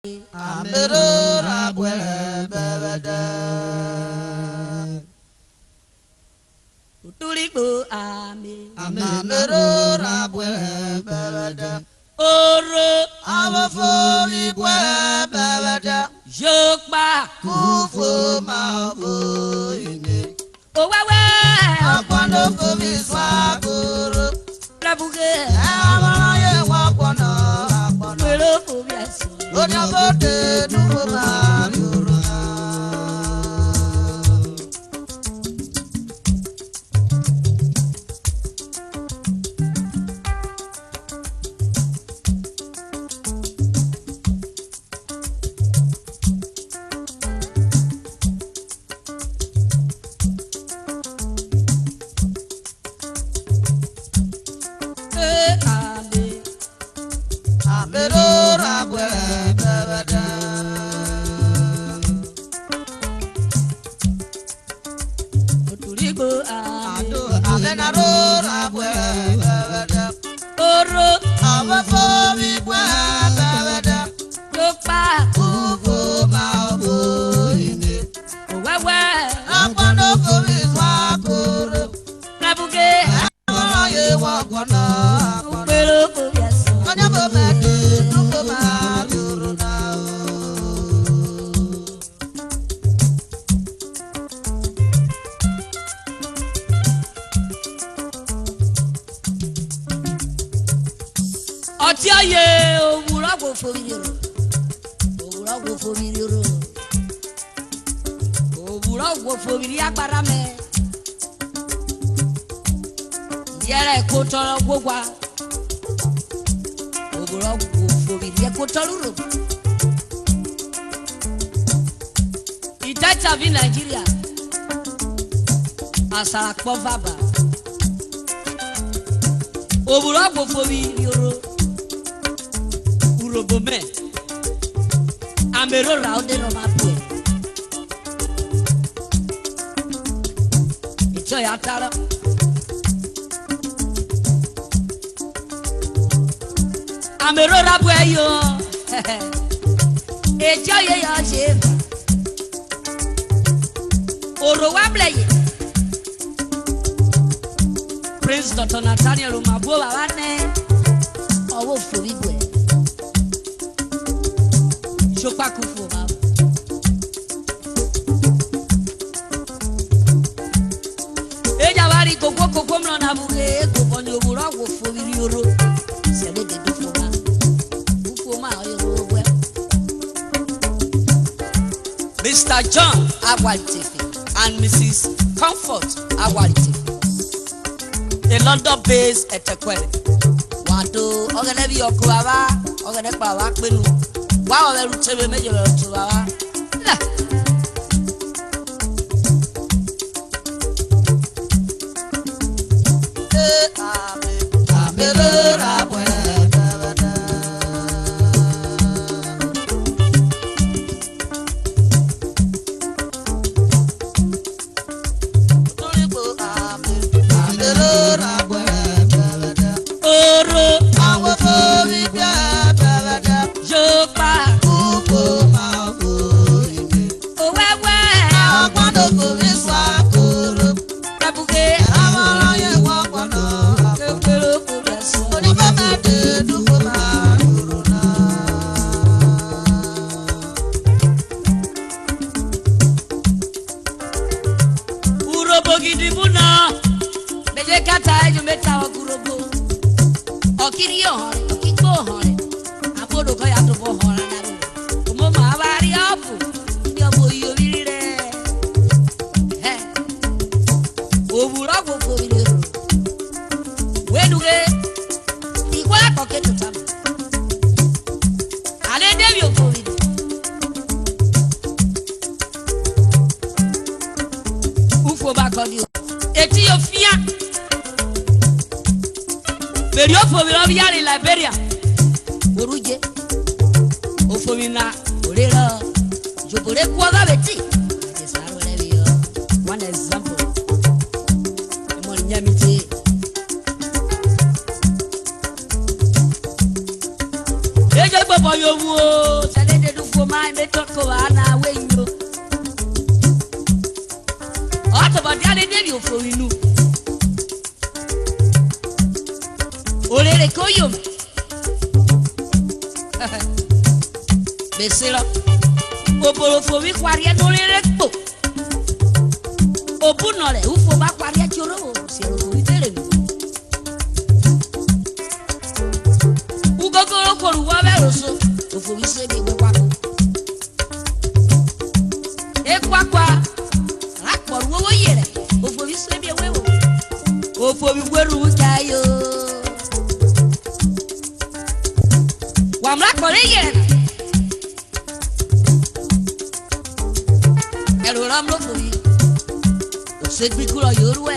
Amerora bwebeda Utulipo ame Amerora bwebeda Oro Awafori bwebeda Jokba Kufu mabu ine Owewe Akwano komi swakuru Labuge Awaraye wakwano Akwano Welo kubiasi Ojabote duwa yuruna Amerora bwebeda Utulipo ame Amenarora bwebeda Oro Awafori bwebeda Jokba Kufu mabu ine Owewe Akwano komi swakuru Labuge Awaraye wakwano Akwano Welo kubiasi Ojabote duwa yuruna Ọtí ayé òwúrọ̀ kò fòmìnirò òwúrọ̀ kò fòmìnirò òwúrọ̀ kò fòmìnirò agbára mẹ́ yẹrẹ kó tọrọ gbogbo a òwúrọ̀ kò fòmìnirò kó tọrọ rò ìdájà bí Nàìjíríà àsàràpọ̀ fàbà òwúrọ̀ kò fòmìnirò. Urobome Amerora ode no mapue Icho ya tara Amerora bue yo Icho ye yo je Oro wa bleye Prince Dr. Nathaniel Umabo baba ne Owo fobi bue Jokba Kufu ma Eja bari koko mlo na buge koko nyoburo wo fomiri oro sele de do foma Kufu ma yoro we Mr. John Agwalitefe and Mrs. Comfort Agwalitefe a London-based Etekwele Wado ogene bi okura ogene pa wa penu Wow, they're telling me you're to Amerora bwebeda Amerora bwebeda Oro Awafori bwebeda Jokba Kufu mabu ine Owewe Akwano komi swakuru Labuge Awaraye wakwano Welo kubiasi Ojabote duwa yuruna Urobo gidi buna Beje kata eju meta wa kurobo Okiri yohore, okikbo hore Abodo ko ya to bo hora na ru Omo ma bari apu Ndi obo iyo birire He Owura go go birire Weduge Igwa ko ke tutam Ale debi o go birire Ufo ba ko di Eti yo fia Beri ofo mi yari Liberia Oruje Ofo mi na orera Jobore kwa beti Jesaro lebiyo One example Mo nyamiti Eje gbogbo yowu o, sele de du yo fo inu olere koyom besira obolo fo wi kwari no lere po obunole ufo ba kwari choro sero wi tere ugogoro ko ruwa beroso ofo wi se bi we kwako ekwakwa akpọrọ wo yere ofo wi se bi we wo ofo wi gweru kayo wamra kore yere ero ramlo fo wi o se gbi kuro yorwe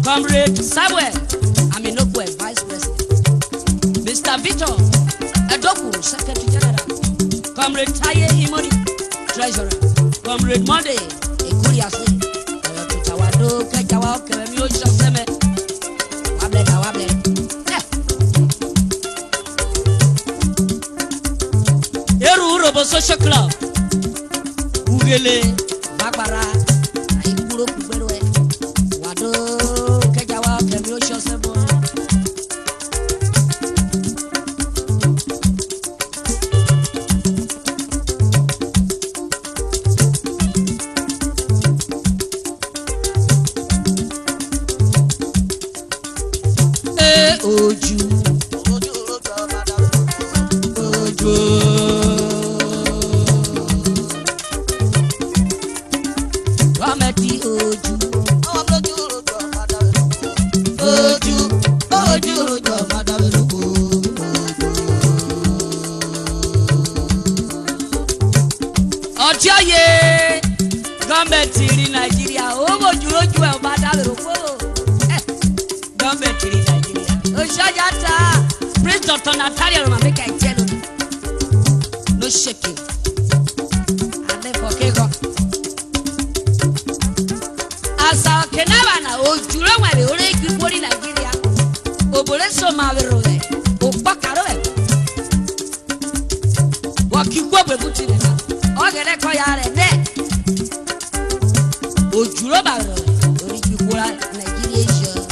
Comrade Samuel Aminokwe, Vice President. Mr. Victor Edoku, Secretary General. Comrade Taye Imoni, Treasurer. Comrade Monday Ekuriasi. Tutawado Kajawa Kemi Oshaseme. Wable. Eru Robo Social Club. Ugele Bakara. Aikuro Kuberwe. Wado Kajawa Kemi Oshaseme. Oju Rameti Oju Ọjọ́ yẹ gọ́ọ̀mẹ̀ntì ní Nàìjíríà owó jùlọ́jú ẹ̀ ọba dábẹ̀rẹ̀ gọ́ọ̀mẹ̀ntì ní Nàìjíríà Oshajata Prince Dr. Natalia Romameka Ejelo no shaking ade fokego asa kenaba na ojuro nwere ore igipori Nigeria obore so ma wero e opakaro e wakigbo bebuti ne ogere ko ya re de ojuro ba wero ore igipora Nigeria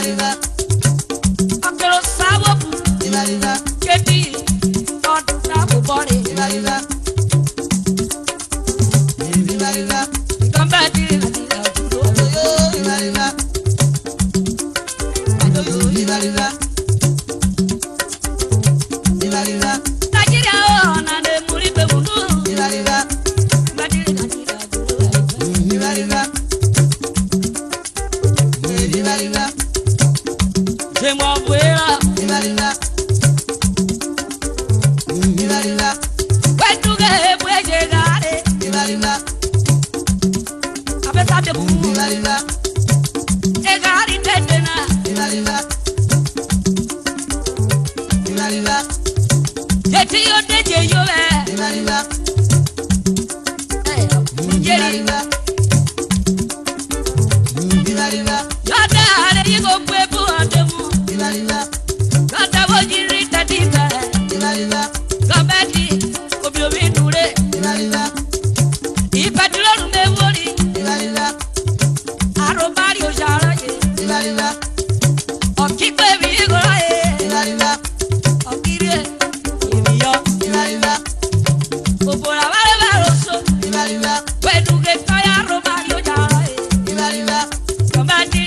Riva, Akero Sawabu, Riva, Je m'en vois. When tu get where you got it. I bet I do. I got it dead now. Get your day, you are. Hey, you go pay for them. Not a what you read that is there. Come back, hope you'll be today. If I do not worry, I don't buy your salary. Or keep baby, go ahead. Or give it, give me up. For a while, also. When you get tired of your salary, come back in.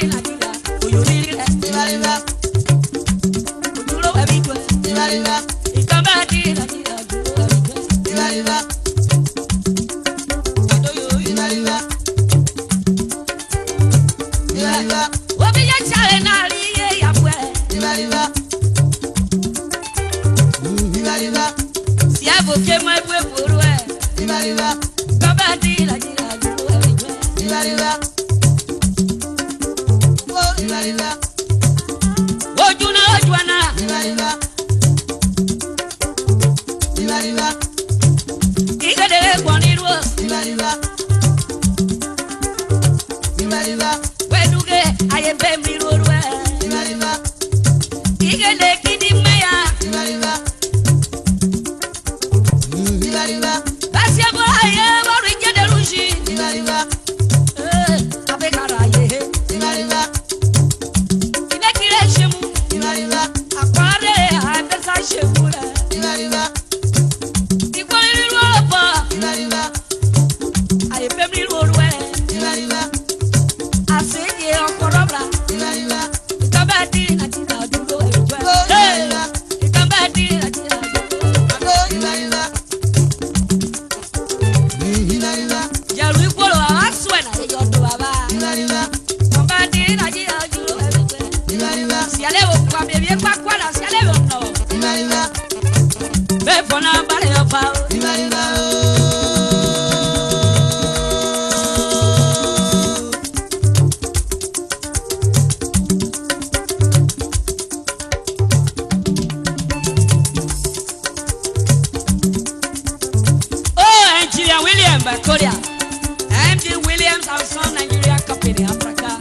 MD Williams and Son Nigeria Company, Africa.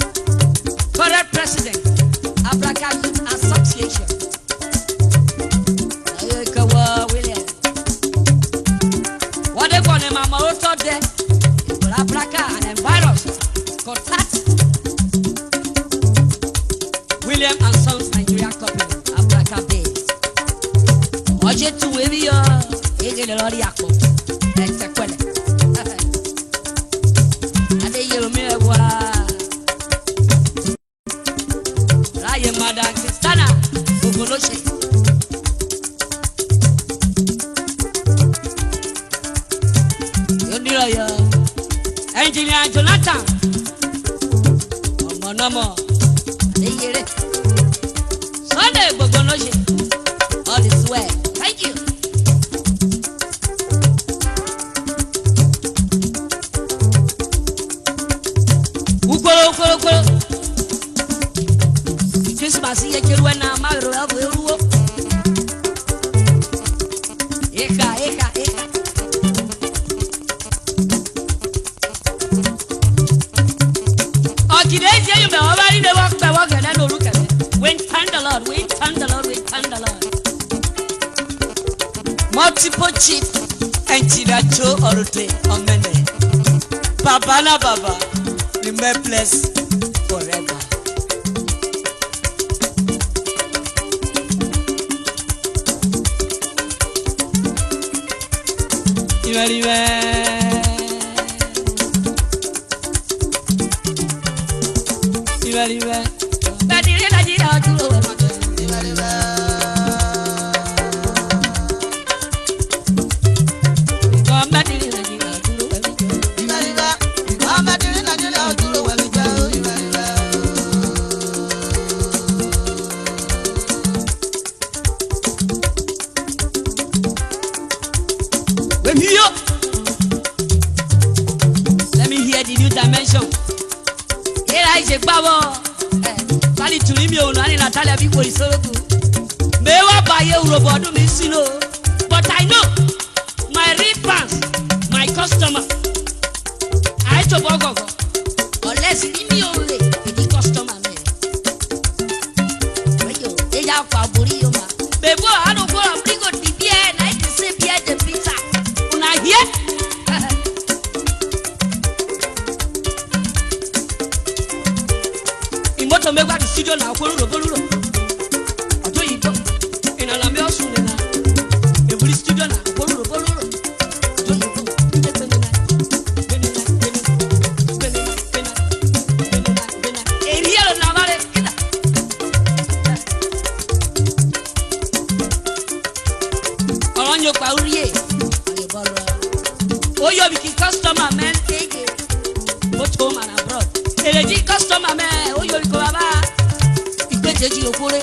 Current President, Africa Association. Williams. What they call them, I'm also there. Africa and virus. Contact William and Sons Nigeria Company, Africa based. Oje tu webi yo, ege le lori ako. Eksekwele. Ade yelo me wa. Raye Madam Christiana Ogoloshe. Yondiro yo. Engineer Jonathan. Omonomo. Eyere. Sunday Ogoloshe. All is well. Thank you. Ukolo. Christmas ye kiruwe na magro ya bueruo. Eka. Okidezi you be over in the walk and no look at it. We thank the Lord. Multiple chief and Chiracho Orute Omene. Baba na Baba, you may bless forever. babo bali tulimi ono ani Natalia bi ko isoroku me wa baye urobodu mi sino but I know my real fans my customer I to bogogo unless mi only the customer me weyo eja kwa buri yo ma bebo anu go am bring go bibie na it say bia the pizza una here imoto megwa di studio na akwoluro boluro ojo yibo ina la mi osun na every studio na akwoluro boluro ojo yibo erielo na vale ida onyo pa urie ani bolo oyo bi customer men ege both home and abroad eleji customer men oyo ko baba ipeje ji okore